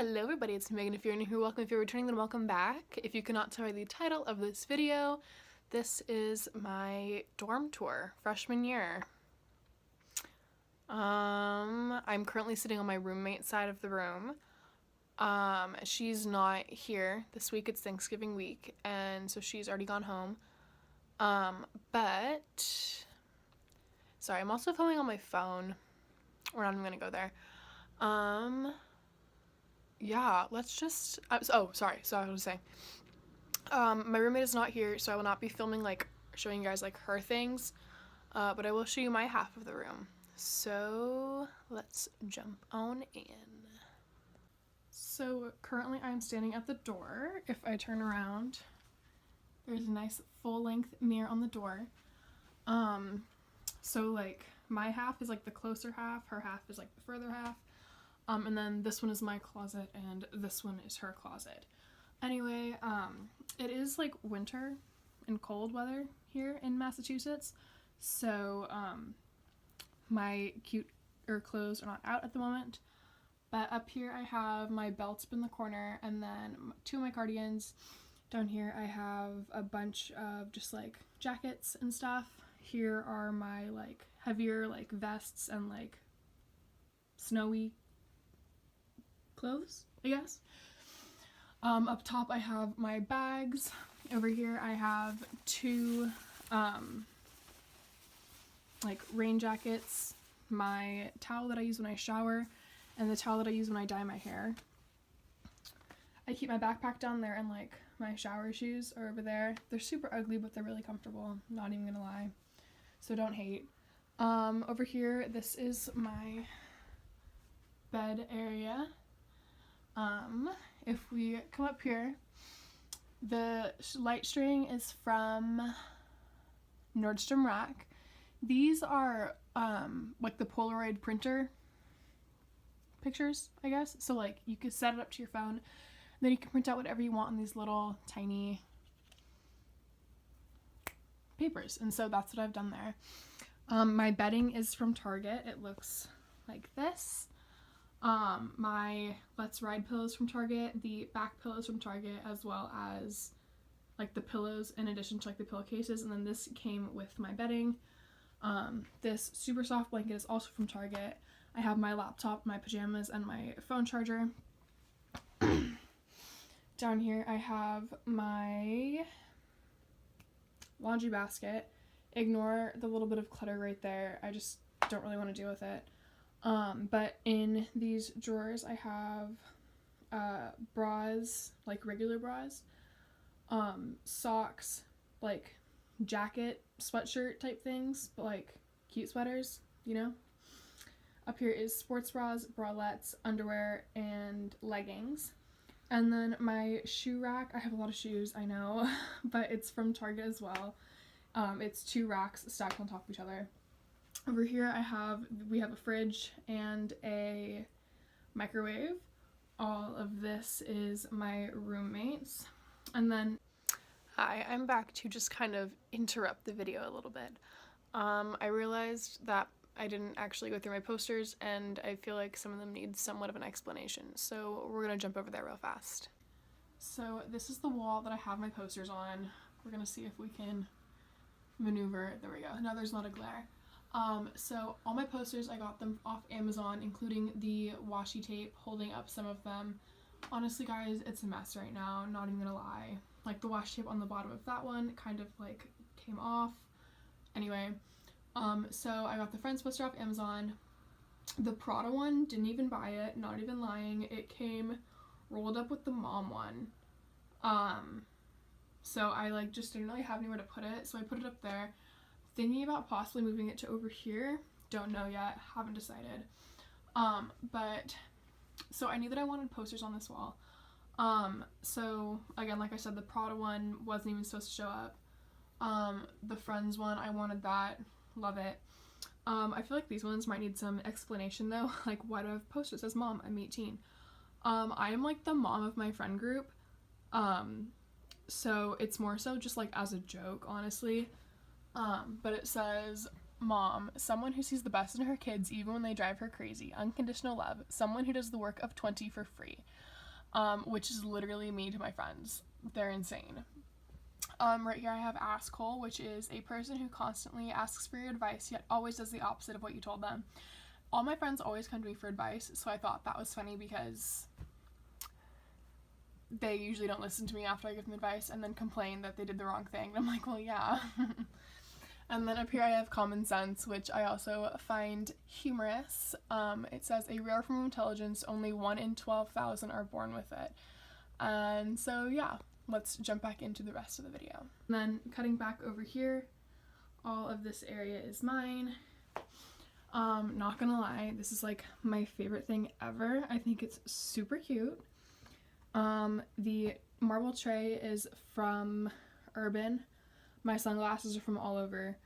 Hello everybody, it's Megan. If you're new here, welcome. If you're returning, then welcome back. If you cannot tell by the title of this video, this is my dorm tour, freshman year. I'm currently sitting on my roommate's side of the room. She's not here this week. It's Thanksgiving week, and so she's already gone home. But sorry, I'm also filming on my phone. We're not even gonna go there. Yeah, let's just, sorry, so I was saying, my roommate is not here, so I will not be filming, showing you guys, her things, but I will show you my half of the room. So, let's jump on in. So, currently I'm standing at the door. If I turn around, there's a nice full-length mirror on the door. So, my half is, the closer half, her half is, the further half. And then this one is my closet, and this one is her closet. Anyway, it is, winter and cold weather here in Massachusetts, so, my cuter clothes are not out at the moment. But up here I have my belts in the corner, and then two of my cardigans. Down here I have a bunch of just, jackets and stuff. Here are my, heavier, vests and, snowy clothes, I guess. Up top I have my bags. Over here I have two rain jackets, my towel that I use when I shower, and the towel that I use when I dye my hair. I keep my backpack down there, and my shower shoes are over there. They're super ugly, but they're really comfortable, not even gonna lie, so don't hate. Over here, this is my bed area. If we come up here, the light string is from Nordstrom Rack. These are, the Polaroid printer pictures, I guess. So, you could set it up to your phone, then you can print out whatever you want on these little tiny papers. And so that's what I've done there. My bedding is from Target. It looks like this. My Let's Ride pillows from Target, the back pillows from Target, as well as the pillows in addition to the pillowcases, and then this came with my bedding. This super soft blanket is also from Target. I have my laptop, my pajamas, and my phone charger. Down here I have my laundry basket. Ignore the little bit of clutter right there. I just don't really want to deal with it. But in these drawers I have bras, regular bras, socks, jacket, sweatshirt type things, but cute sweaters, you know? Up here is sports bras, bralettes, underwear, and leggings. And then my shoe rack, I have a lot of shoes, I know, but it's from Target as well. It's two racks stacked on top of each other. Over here we have a fridge and a microwave. All of this is my roommates. And then, hi, I'm back to just kind of interrupt the video a little bit. I realized that I didn't actually go through my posters, and I feel like some of them need somewhat of an explanation, so we're gonna jump over there real fast. So this is the wall that I have my posters on. We're gonna see if we can maneuver. There we go. Now there's not a glare. So all my posters, I got them off Amazon, including the washi tape holding up some of them. Honestly, guys, it's a mess right now, not even gonna lie. The washi tape on the bottom of that one kind of came off. Anyway, so I got the Friends poster off Amazon. The Prada one, didn't even buy it, not even lying. It came rolled up with the mom one. So I just didn't really have anywhere to put it, so I put it up there. Thinking about possibly moving it to over here. Don't know yet, haven't decided. But so I knew that I wanted posters on this wall. So again, like I said, the Prada one wasn't even supposed to show up. The Friends one, I wanted that. Love it. I feel like these ones might need some explanation though. Why do I have posters? It says mom, I'm 18. I am the mom of my friend group. So it's more so just as a joke, honestly. But it says, mom, someone who sees the best in her kids even when they drive her crazy, unconditional love, someone who does the work of 20 for free. which is literally me to my friends. They're insane. Right here I have asshole, which is a person who constantly asks for your advice yet always does the opposite of what you told them. All my friends always come to me for advice, so I thought that was funny because they usually don't listen to me after I give them advice and then complain that they did the wrong thing. And I'm like, well, yeah. And then up here I have common sense, which I also find humorous. It says, a rare form of intelligence, only 1 in 12,000 are born with it. And so, yeah, let's jump back into the rest of the video. And then cutting back over here, all of this area is mine. Not gonna lie, this is like my favorite thing ever. I think it's super cute. The marble tray is from Urban. My sunglasses are from All Over.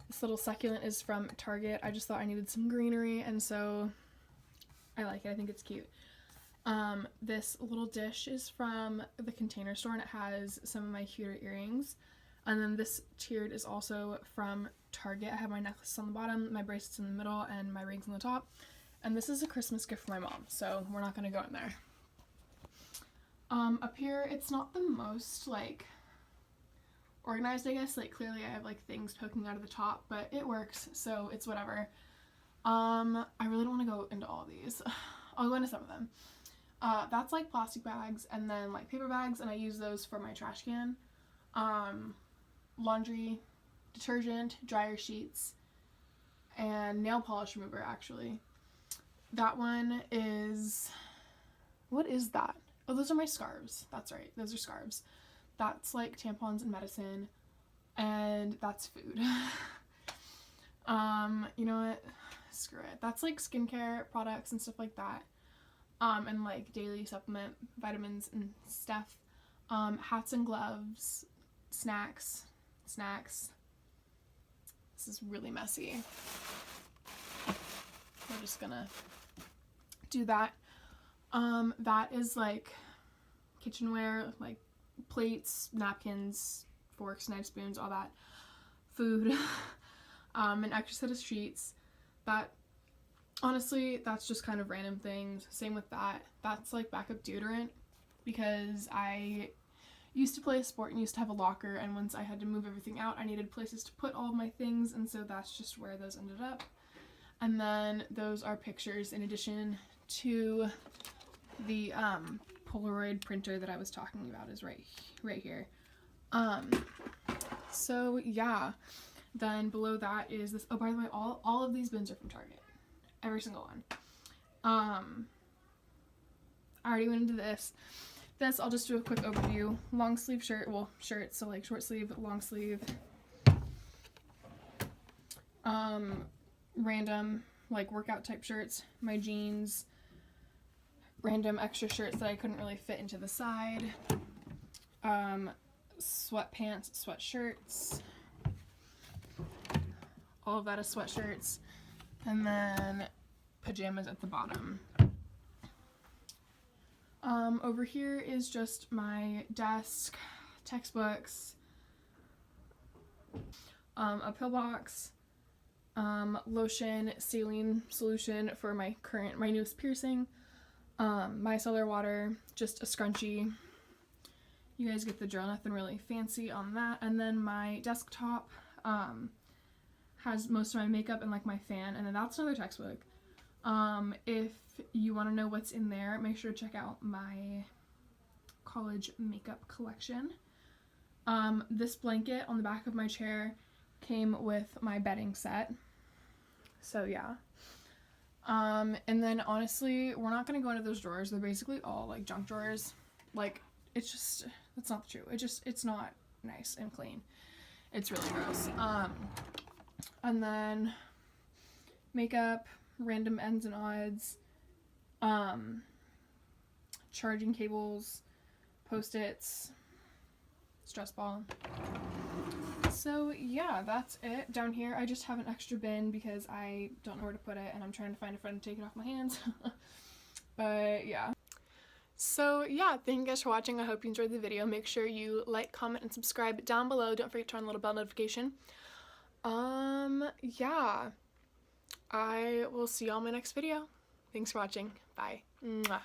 This little succulent is from Target. I just thought I needed some greenery, and so I like it. I think it's cute. This little dish is from the Container Store, and it has some of my cuter earrings. And then this tiered is also from Target. I have my necklace on the bottom, my bracelets in the middle, and my rings on the top. And this is a Christmas gift for my mom, so we're not gonna go in there. Up here, it's not the most, like, organized, I guess. Like, clearly I have, like, things poking out of the top, but it works, so it's whatever. I really don't want to go into all of these. I'll go into some of them. That's, like, plastic bags and then, like, paper bags, and I use those for my trash can. Laundry, detergent, dryer sheets, and nail polish remover, actually. That one is... what is that? Oh, those are my scarves. That's right. Those are scarves. That's like tampons and medicine. And that's food. You know what? Screw it. That's like skincare products and stuff like that. And like daily supplement vitamins and stuff. Hats and gloves. Snacks. This is really messy. We're just gonna do that. That is like kitchenware, like plates, napkins, forks, knives, spoons, all that. Food. An extra set of sheets. That, honestly, that's just kind of random things. Same with that. That's like backup deodorant because I used to play a sport and used to have a locker, and once I had to move everything out, I needed places to put all of my things, and so that's just where those ended up. And then those are pictures in addition to the Polaroid printer that I was talking about is right here. So yeah, then below that is this. Oh, by the way, all of these bins are from Target, every single one. I already went into this. I'll just do a quick overview. Long sleeve shirt, well, shirts, so like short sleeve, long sleeve. Random like workout type shirts, my jeans, random extra shirts that I couldn't really fit into the side, sweatpants, sweatshirts, all of that is sweatshirts, and then pajamas at the bottom. Over here is just my desk, textbooks, a pill box, lotion, saline solution for my newest piercing, micellar water, just a scrunchie. You guys get the drill, nothing really fancy on that. And then my desktop has most of my makeup and like my fan, and then that's another textbook. If you want to know what's in there, make sure to check out my college makeup collection. This blanket on the back of my chair came with my bedding set. So yeah. And then honestly, we're not gonna go into those drawers. They're basically all like junk drawers. Like, it's not true. It's not nice and clean. It's really gross. And then makeup, random ends and odds, charging cables, Post-its, stress ball. So yeah, that's it. Down here I just have an extra bin because I don't know where to put it and I'm trying to find a friend to take it off my hands. But yeah. So yeah, thank you guys for watching. I hope you enjoyed the video. Make sure you like, comment, and subscribe down below. Don't forget to turn on the little bell notification. Yeah. I will see y'all in my next video. Thanks for watching. Bye. Mwah.